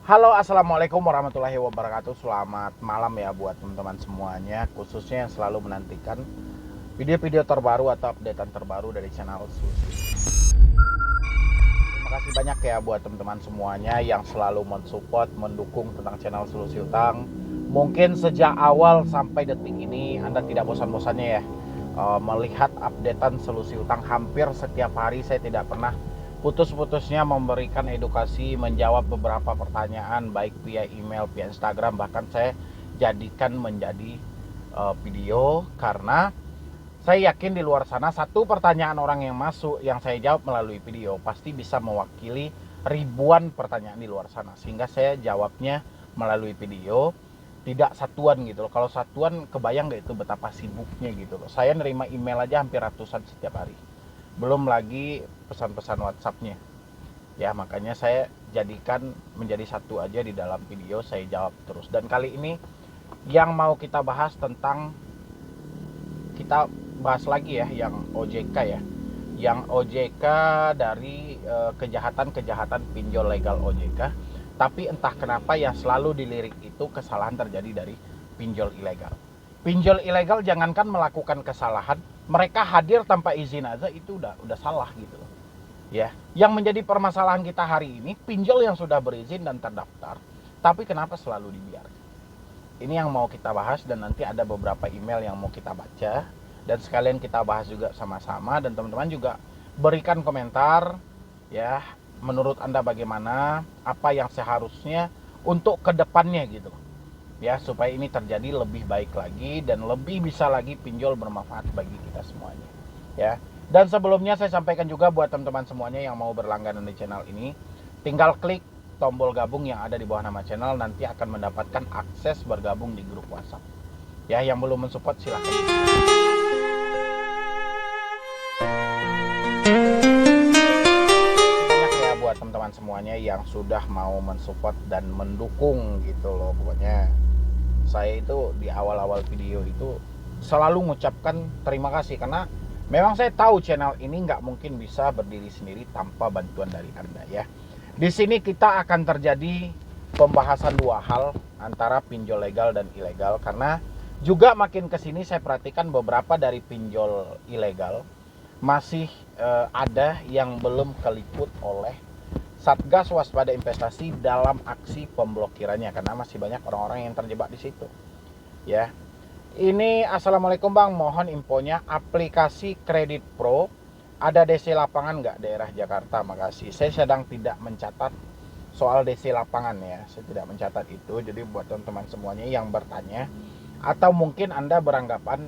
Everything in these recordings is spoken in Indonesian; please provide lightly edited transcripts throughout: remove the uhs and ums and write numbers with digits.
Halo, assalamualaikum warahmatullahi wabarakatuh. Selamat malam ya buat teman-teman semuanya, khususnya yang selalu menantikan video-video terbaru atau updatean terbaru dari channel Susi. Terima kasih banyak ya buat teman-teman semuanya yang selalu mensupport, mendukung tentang channel Solusi Utang. Mungkin sejak awal sampai detik ini Anda tidak bosan-bosannya ya melihat updatean Solusi Utang. Hampir setiap hari saya tidak pernah putus-putusnya memberikan edukasi, menjawab beberapa pertanyaan baik via email, via Instagram, bahkan saya jadikan menjadi video karena saya yakin di luar sana satu pertanyaan orang yang masuk yang saya jawab melalui video pasti bisa mewakili ribuan pertanyaan di luar sana, sehingga saya jawabnya melalui video, tidak satuan gitu loh. Kalau satuan kebayang gak itu betapa sibuknya gitu loh. Saya nerima email aja hampir ratusan setiap hari, belum lagi pesan-pesan WhatsAppnya ya. Makanya saya jadikan menjadi satu aja di dalam video, saya jawab terus. Dan kali ini yang mau kita bahas tentang, kita bahas lagi ya yang OJK ya, yang OJK dari kejahatan-kejahatan pinjol legal OJK. Tapi entah kenapa yang selalu dilirik itu kesalahan terjadi dari pinjol ilegal. Pinjol ilegal jangankan melakukan kesalahan, mereka hadir tanpa izin aja itu udah salah gitu loh. Ya, yang menjadi permasalahan kita hari ini pinjol yang sudah berizin dan terdaftar, tapi kenapa selalu dibiarkan? Ini yang mau kita bahas, dan nanti ada beberapa email yang mau kita baca dan sekalian kita bahas juga sama-sama, dan teman-teman juga berikan komentar ya, menurut Anda bagaimana, apa yang seharusnya untuk kedepannya gitu ya, supaya ini terjadi lebih baik lagi dan lebih bisa lagi pinjol bermanfaat bagi kita semuanya ya. Dan sebelumnya saya sampaikan juga buat teman-teman semuanya yang mau berlangganan di channel ini, tinggal klik tombol gabung yang ada di bawah nama channel, nanti akan mendapatkan akses bergabung di grup WhatsApp ya. Yang belum mensupport silahkan. Banyak ya buat teman-teman semuanya yang sudah mau mensupport dan mendukung gitu loh. Pokoknya saya itu di awal-awal video itu selalu mengucapkan terima kasih, karena memang saya tahu channel ini nggak mungkin bisa berdiri sendiri tanpa bantuan dari Anda ya. Di sini kita akan terjadi pembahasan dua hal antara pinjol legal dan ilegal, karena juga makin kesini saya perhatikan beberapa dari pinjol ilegal masih ada yang belum keliput oleh Satgas Waspada Investasi dalam aksi pemblokirannya, karena masih banyak orang-orang yang terjebak di situ ya. Ini assalamualaikum bang, mohon infonya aplikasi Kredit Pro ada DC lapangan nggak daerah Jakarta? Makasih. Saya sedang tidak mencatat soal DC lapangan ya, saya tidak mencatat itu. Jadi buat teman-teman semuanya yang bertanya atau mungkin Anda beranggapan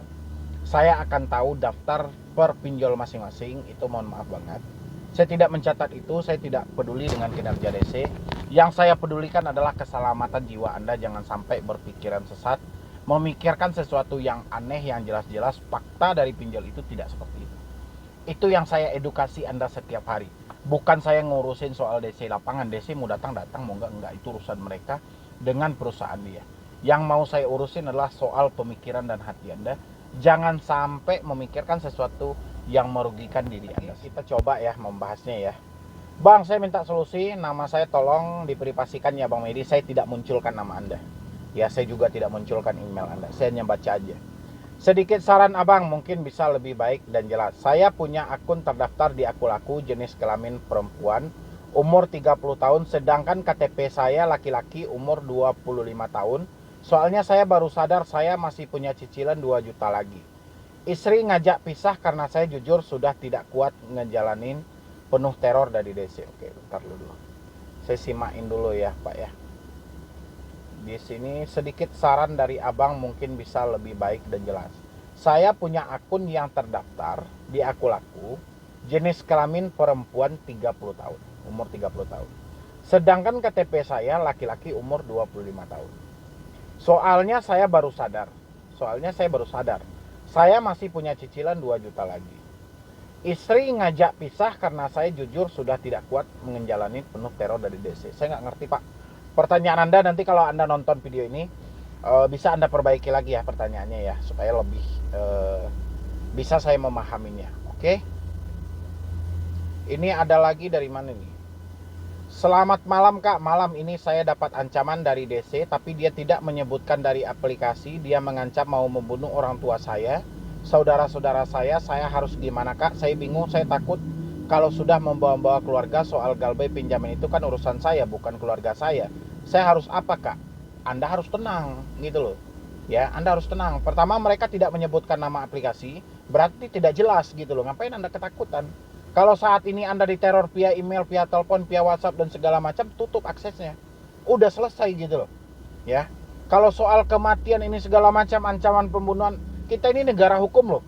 saya akan tahu daftar per pinjol masing-masing, itu mohon maaf banget. Saya tidak mencatat itu, saya tidak peduli dengan kinerja DC. Yang saya pedulikan adalah keselamatan jiwa Anda, jangan sampai berpikiran sesat, memikirkan sesuatu yang aneh, yang jelas-jelas fakta dari pinjol itu tidak seperti itu. Itu yang saya edukasi Anda setiap hari. Bukan saya ngurusin soal DC lapangan, DC mau datang-datang, mau enggak, itu urusan mereka dengan perusahaan dia. Yang mau saya urusin adalah soal pemikiran dan hati Anda. Jangan sampai memikirkan sesuatu yang merugikan diri Anda. Kita coba ya membahasnya ya. Bang, saya minta solusi, nama saya tolong diprivasikan ya Bang Medi. Saya tidak munculkan nama Anda ya, saya juga tidak munculkan email Anda, saya hanya baca aja. Sedikit saran abang, mungkin bisa lebih baik dan jelas. Saya punya akun terdaftar di Akulaku, jenis kelamin perempuan, umur 30 tahun, sedangkan KTP saya laki-laki, umur 25 tahun. Soalnya saya baru sadar saya masih punya cicilan 2 juta lagi. Istri ngajak pisah karena saya jujur sudah tidak kuat ngejalanin penuh teror dari DC. Oke, bentar dulu. Saya simain dulu ya, Pak ya. Di sini sedikit saran dari abang mungkin bisa lebih baik dan jelas. Saya punya akun yang terdaftar di Akulaku, jenis kelamin perempuan 30 tahun, umur 30 tahun. Sedangkan KTP saya laki-laki, umur 25 tahun. Soalnya saya baru sadar, saya masih punya cicilan 2 juta lagi. Istri ngajak pisah karena saya jujur sudah tidak kuat menjalani penuh teror dari DC. Saya nggak ngerti Pak pertanyaan Anda. Nanti kalau Anda nonton video ini bisa Anda perbaiki lagi ya pertanyaannya ya, supaya lebih bisa saya memahaminya. Oke. Ini ada lagi dari mana nih? Selamat malam Kak, malam ini saya dapat ancaman dari DC, tapi dia tidak menyebutkan dari aplikasi. Dia mengancam mau membunuh orang tua saya, saudara-saudara saya harus gimana Kak? Saya bingung, saya takut kalau sudah membawa-bawa keluarga. Soal galbay pinjaman itu kan urusan saya, bukan keluarga saya. Saya harus apa Kak? Anda harus tenang, gitu loh. Ya, Anda harus tenang. Pertama, mereka tidak menyebutkan nama aplikasi, berarti tidak jelas gitu loh. Ngapain Anda ketakutan? Kalau saat ini Anda diteror via email, via telepon, via WhatsApp dan segala macam, tutup aksesnya. Udah selesai gitu loh. Ya. Kalau soal kematian ini segala macam ancaman pembunuhan, kita ini negara hukum loh.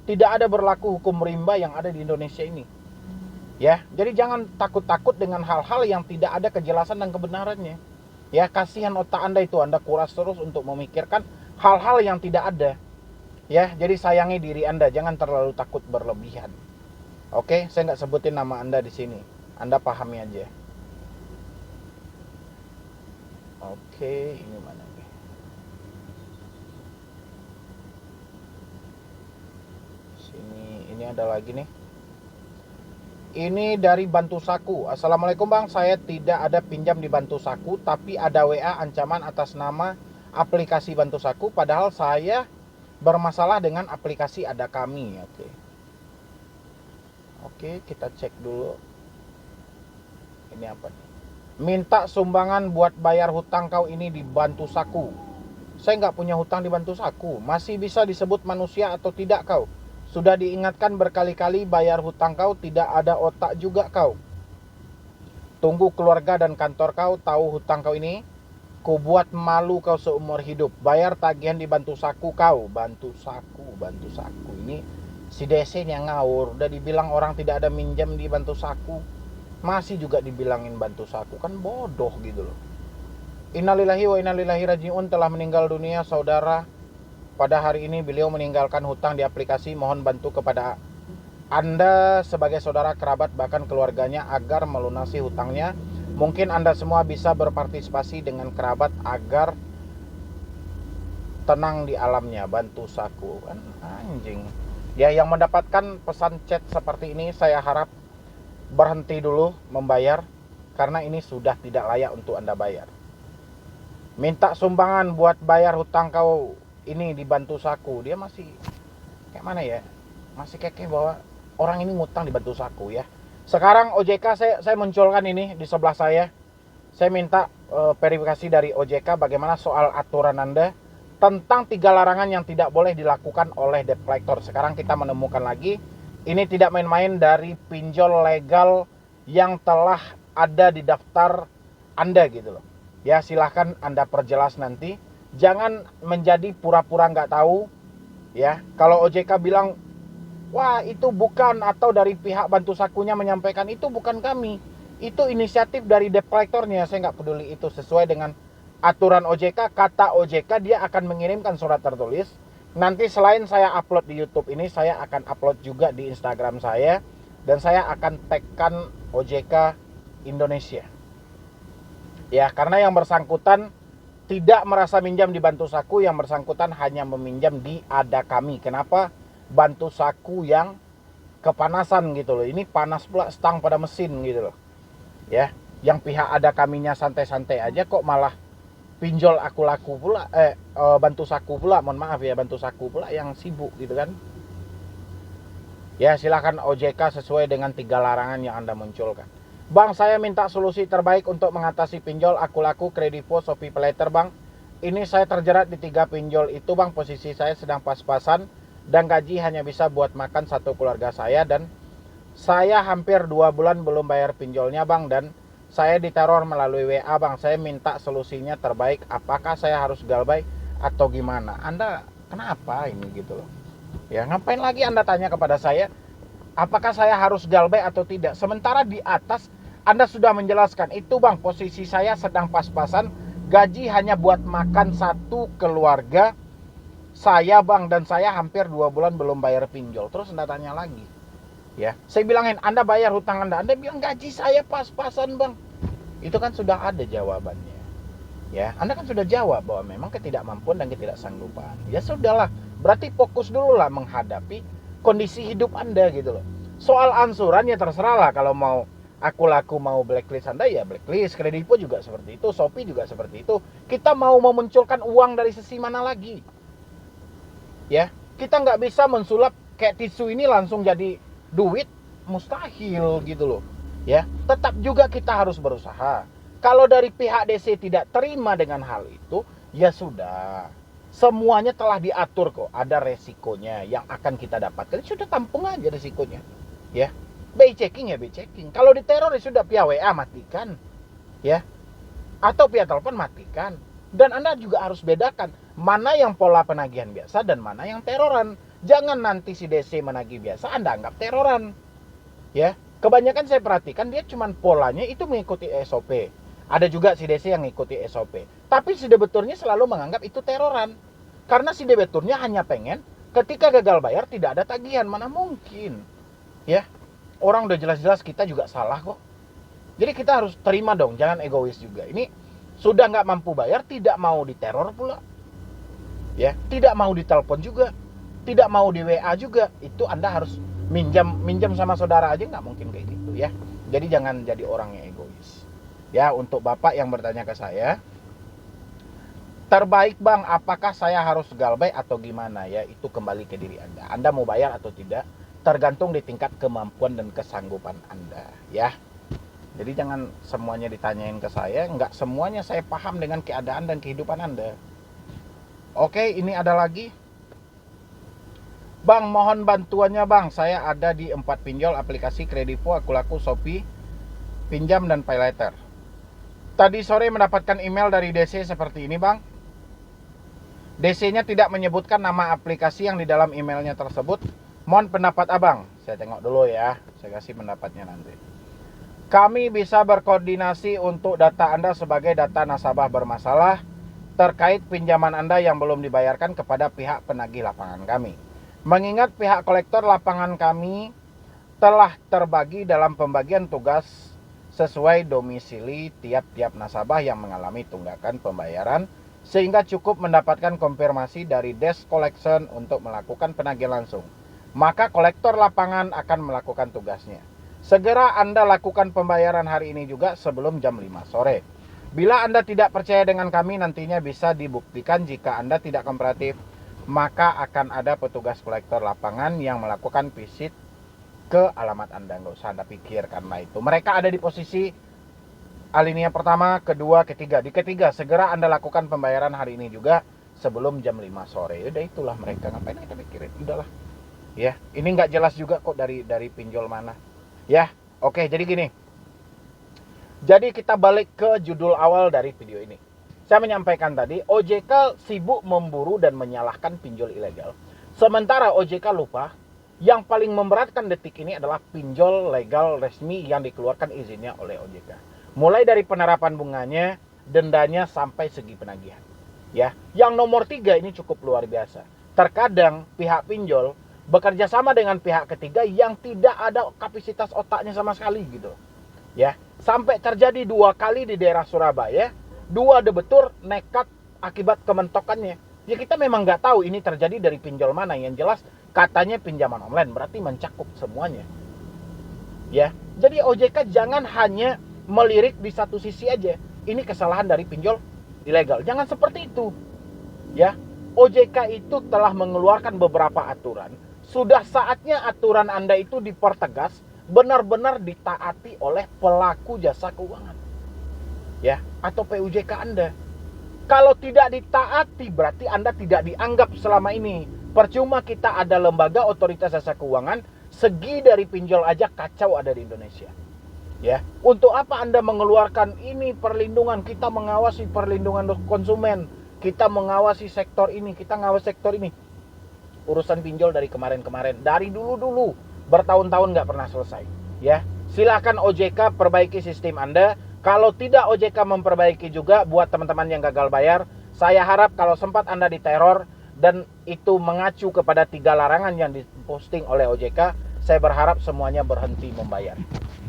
Tidak ada berlaku hukum rimba yang ada di Indonesia ini. Ya, jadi jangan takut-takut dengan hal-hal yang tidak ada kejelasan dan kebenarannya. Ya, kasihan otak Anda itu, Anda kuras terus untuk memikirkan hal-hal yang tidak ada. Ya, jadi sayangi diri Anda, jangan terlalu takut berlebihan. Oke, saya nggak sebutin nama Anda di sini. Anda pahami aja. Oke, ini mana nih? Sini, ini ada lagi nih. Ini dari Bantu Saku. Assalamualaikum Bang, saya tidak ada pinjam di Bantu Saku, tapi ada WA ancaman atas nama aplikasi Bantu Saku. Padahal saya bermasalah dengan aplikasi Ada Kami. Oke, kita cek dulu. Ini apa nih? Minta sumbangan buat bayar hutang kau ini di Bantu Saku. Saya nggak punya hutang di Bantu Saku. Masih bisa disebut manusia atau tidak kau? Sudah diingatkan berkali-kali bayar hutang kau, tidak ada otak juga kau. Tunggu keluarga dan kantor kau tahu hutang kau ini. Ku buat malu kau seumur hidup. Bayar tagihan di Bantu Saku kau. Bantu Saku. Ini si DC-nya ngawur. Udah dibilang orang tidak ada minjam di Bantu Saku, masih juga dibilangin Bantu Saku. Kan bodoh gitu loh. Innalillahi wa innalillahi raji'un. Telah meninggal dunia saudara. Pada hari ini beliau meninggalkan hutang di aplikasi. Mohon bantu kepada Anda sebagai saudara, kerabat, bahkan keluarganya agar melunasi hutangnya. Mungkin Anda semua bisa berpartisipasi dengan kerabat agar tenang di alamnya. Bantu Saku. Kan anjing. Ya, yang mendapatkan pesan chat seperti ini, saya harap berhenti dulu membayar, karena ini sudah tidak layak untuk Anda bayar. Minta sumbangan buat bayar hutang kau ini di Bantu Saku. Dia masih kayak mana ya? Masih kekeh bahwa orang ini ngutang di Bantu Saku ya. Sekarang OJK saya munculkan ini di sebelah saya. Saya minta verifikasi dari OJK bagaimana soal aturan Anda tentang 3 larangan yang tidak boleh dilakukan oleh debt collector. Sekarang kita menemukan lagi, ini tidak main-main dari pinjol legal yang telah ada di daftar Anda gitu loh. Ya, silahkan Anda perjelas nanti. Jangan menjadi pura-pura nggak tahu. Ya, kalau OJK bilang, wah itu bukan, atau dari pihak Bantu Sakunya menyampaikan itu bukan kami, itu inisiatif dari debt collectornya. Saya nggak peduli itu sesuai dengan aturan OJK. Kata OJK dia akan mengirimkan surat tertulis. Nanti selain saya upload di YouTube ini, saya akan upload juga di Instagram saya. Dan saya akan tagkan OJK Indonesia. Ya, karena yang bersangkutan tidak merasa minjam di Bantu Saku. Yang bersangkutan hanya meminjam di Ada Kami. Kenapa Bantu Saku yang kepanasan gitu loh. Ini panas pula stang pada mesin gitu loh. Ya, yang pihak Ada Kaminya santai-santai aja kok malah pinjol aku laku pula, Bantu Saku pula, mohon maaf ya, Bantu Saku pula yang sibuk gitu kan. Ya, silakan OJK sesuai dengan 3 larangan yang Anda munculkan. Bang, saya minta solusi terbaik untuk mengatasi pinjol aku laku Kredivo, Shopee Paylater Bang. Ini saya terjerat di 3 pinjol itu Bang. Posisi saya sedang pas-pasan dan gaji hanya bisa buat makan satu keluarga saya, dan saya hampir 2 bulan belum bayar pinjolnya Bang, dan saya diteror melalui WA Bang. Saya minta solusinya terbaik. Apakah saya harus galbay atau gimana? Anda kenapa ini gitu loh? Ya, ngapain lagi Anda tanya kepada saya apakah saya harus galbay atau tidak? Sementara di atas Anda sudah menjelaskan itu Bang, posisi saya sedang pas-pasan, gaji hanya buat makan satu keluarga saya Bang, dan saya hampir 2 bulan belum bayar pinjol. Terus Anda tanya lagi. Ya, saya bilangin Anda bayar hutang Anda bilang gaji saya pas-pasan Bang. Itu kan sudah ada jawabannya. Ya, Anda kan sudah jawab bahwa memang ketidakmampuan dan ketidaksanggupan. Ya sudahlah, berarti fokus dulu lah menghadapi kondisi hidup Anda gitu loh. Soal ansuran ya terserah lah, kalau mau Aku laku mau blacklist Anda, ya blacklist. Kredivo juga seperti itu, Shopee juga seperti itu. Kita mau memunculkan uang dari sisi mana lagi? Ya, kita nggak bisa mensulap kayak tisu ini langsung jadi duit, mustahil gitu loh. Ya, tetap juga kita harus berusaha. Kalau dari pihak DC tidak terima dengan hal itu, ya sudah. Semuanya telah diatur kok, ada resikonya yang akan kita dapatkan. Sudah tampung aja resikonya. Ya. BI checking ya BI checking. Kalau diteror ya sudah, via WA matikan. Ya. Atau via telepon matikan. Dan Anda juga harus bedakan mana yang pola penagihan biasa dan mana yang teroran. Jangan nanti si DC menagih biasa Anda anggap teroran. Ya. Kebanyakan saya perhatikan dia cuman polanya itu mengikuti SOP. Ada juga si DC yang mengikuti SOP. Tapi si debiturnya selalu menganggap itu teroran. Karena si debiturnya hanya pengen ketika gagal bayar tidak ada tagihan. Mana mungkin. Ya. Orang udah jelas-jelas kita juga salah kok. Jadi kita harus terima dong, jangan egois juga. Ini sudah nggak mampu bayar, tidak mau diteror pula. Ya, tidak mau ditelepon juga, tidak mau di WA juga. Itu Anda harus minjam sama saudara aja nggak mungkin kayak gitu ya. Jadi jangan jadi orang yang egois. Ya, untuk Bapak yang bertanya ke saya, terbaik Bang, apakah saya harus galbay atau gimana ya? Itu kembali ke diri Anda. Anda mau bayar atau tidak? Tergantung di tingkat kemampuan dan kesanggupan Anda ya. Jadi jangan semuanya ditanyain ke saya, nggak semuanya saya paham dengan keadaan dan kehidupan Anda. Oke, ini ada lagi. Bang, mohon bantuannya Bang, saya ada di 4 pinjol aplikasi Kredivo, Akulaku, Shopee, Pinjam dan Paylater. Tadi sore mendapatkan email dari DC seperti ini Bang. DC-nya tidak menyebutkan nama aplikasi yang di dalam emailnya tersebut. Mohon pendapat Abang. Saya tengok dulu ya. Saya kasih pendapatnya nanti. Kami bisa berkoordinasi untuk data Anda sebagai data nasabah bermasalah terkait pinjaman Anda yang belum dibayarkan kepada pihak penagih lapangan kami. Mengingat pihak kolektor lapangan kami telah terbagi dalam pembagian tugas sesuai domisili tiap-tiap nasabah yang mengalami tunggakan pembayaran, sehingga cukup mendapatkan konfirmasi dari desk collection untuk melakukan penagihan langsung. Maka kolektor lapangan akan melakukan tugasnya. Segera Anda lakukan pembayaran hari ini juga sebelum jam 5 sore. Bila Anda tidak percaya dengan kami, nantinya bisa dibuktikan jika Anda tidak kooperatif, maka akan ada petugas kolektor lapangan yang melakukan visit ke alamat Anda. Nggak usah Anda pikir karena itu. Mereka ada di posisi alinea pertama, kedua, ketiga. Di ketiga, segera Anda lakukan pembayaran hari ini juga sebelum jam 5 sore. Udah itulah mereka, ngapain kita pikirin, udahlah. Ya, ini nggak jelas juga kok dari pinjol mana. Ya, oke, jadi gini. Jadi kita balik ke judul awal dari video ini. Saya menyampaikan tadi, OJK sibuk memburu dan menyalahkan pinjol ilegal. Sementara OJK lupa, yang paling memberatkan detik ini adalah pinjol legal resmi yang dikeluarkan izinnya oleh OJK. Mulai dari penerapan bunganya, dendanya, sampai segi penagihan. Ya, yang nomor 3 ini cukup luar biasa. Terkadang pihak pinjol bekerja sama dengan pihak ketiga yang tidak ada kapasitas otaknya sama sekali gitu. Ya, sampai terjadi 2 kali di daerah Surabaya, 2 debitur nekat akibat kementokannya. Ya kita memang nggak tahu ini terjadi dari pinjol mana. Yang jelas katanya pinjaman online, berarti mencakup semuanya. Ya, jadi OJK jangan hanya melirik di satu sisi aja. Ini kesalahan dari pinjol ilegal. Jangan seperti itu. Ya, OJK itu telah mengeluarkan beberapa aturan. Sudah saatnya aturan Anda itu dipertegas, benar-benar ditaati oleh pelaku jasa keuangan. Ya, atau PUJK Anda. Kalau tidak ditaati, berarti Anda tidak dianggap selama ini. Percuma kita ada lembaga otoritas jasa keuangan, segi dari pinjol aja kacau ada di Indonesia. Ya, untuk apa Anda mengeluarkan ini perlindungan? Kita mengawasi perlindungan konsumen, kita mengawasi sektor ini, kita ngawasi sektor ini. Urusan pinjol dari kemarin-kemarin, dari dulu-dulu, bertahun-tahun nggak pernah selesai. Ya, silakan OJK perbaiki sistem Anda. Kalau tidak OJK memperbaiki juga buat teman-teman yang gagal bayar, saya harap kalau sempat Anda diteror dan itu mengacu kepada 3 larangan yang diposting oleh OJK, saya berharap semuanya berhenti membayar.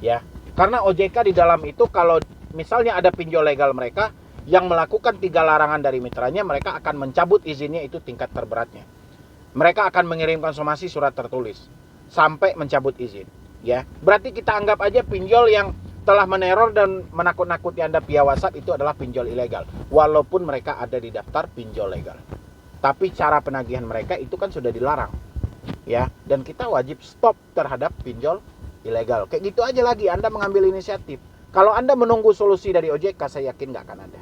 Ya, karena OJK di dalam itu kalau misalnya ada pinjol legal mereka yang melakukan 3 larangan dari mitranya, mereka akan mencabut izinnya, itu tingkat terberatnya. Mereka akan mengirimkan somasi surat tertulis sampai mencabut izin. Ya, berarti kita anggap aja pinjol yang telah meneror dan menakut-nakuti Anda via WhatsApp itu adalah pinjol ilegal. Walaupun mereka ada di daftar pinjol legal. Tapi cara penagihan mereka itu kan sudah dilarang. Ya, dan kita wajib stop terhadap pinjol ilegal. Kayak gitu aja lagi Anda mengambil inisiatif. Kalau Anda menunggu solusi dari OJK, saya yakin nggak akan ada.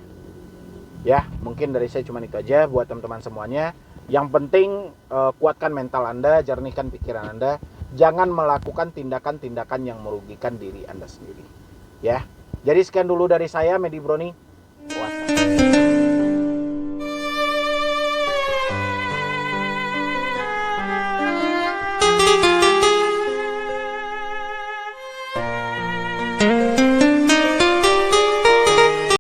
Ya, mungkin dari saya cuma itu aja buat teman-teman semuanya. Yang penting kuatkan mental Anda, jernihkan pikiran Anda. Jangan melakukan tindakan-tindakan yang merugikan diri Anda sendiri. Ya, jadi sekian dulu dari saya, Medi Broni. Wassalam.